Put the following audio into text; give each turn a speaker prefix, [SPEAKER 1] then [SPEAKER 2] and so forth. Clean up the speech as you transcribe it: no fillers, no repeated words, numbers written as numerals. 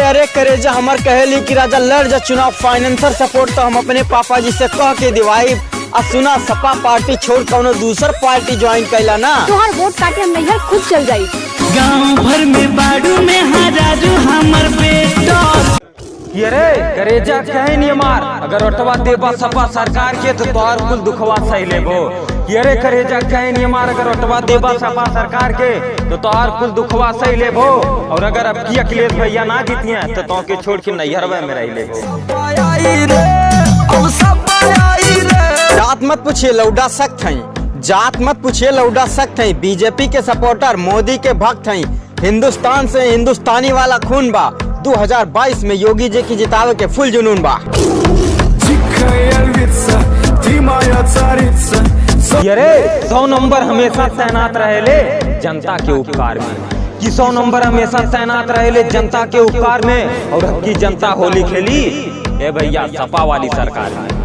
[SPEAKER 1] अरे करेजा हमर कहेली कि राजा लड़ जा चुनाव फाइनेंसर सपोर्ट तो हम अपने पापा जी से कह के दिवाई। आ सुना सपा पार्टी छोड़ कौनो दूसर पार्टी ज्वाइन कैला ना
[SPEAKER 2] तोहर वोट काटे हम नैहर खुद चल जाई।
[SPEAKER 3] गांव भर में बाड़ू में हजारू हमर बेटा।
[SPEAKER 4] अरे करेजा कहे नहीं मार अगर ओटवा देबा सपा सरकार के तो तोहर कुल दुखवा सही लेबो। अरे करेजा कहे नहीं मार अगर ओटवा देबा सपा सरकार के तो तोहर कुल दुखवा सही लेबो। और अगर अब की अखिलेश भैया ना जीतिए तो तो के छोड़ के नैहरवा में रह लेबो।
[SPEAKER 1] जात मत पूछिए लौडा सख्त हैं, जात मत पूछिए लौडा सख्त हैं। बीजेपी के सपोर्टर मोदी के भक्त हैं। हिंदुस्तान से हिंदुस्तानी वाला खून बा। 2022 में योगी जी की जितावे के फुल जुनून बा।
[SPEAKER 4] अरे 100 नंबर हमेशा तैनात रहेले जनता के उपकार में। कि 100 नंबर हमेशा तैनात रहेले जनता के उपकार में। और अब की जनता होली खेली ए भैया सपा वाली सरकार में।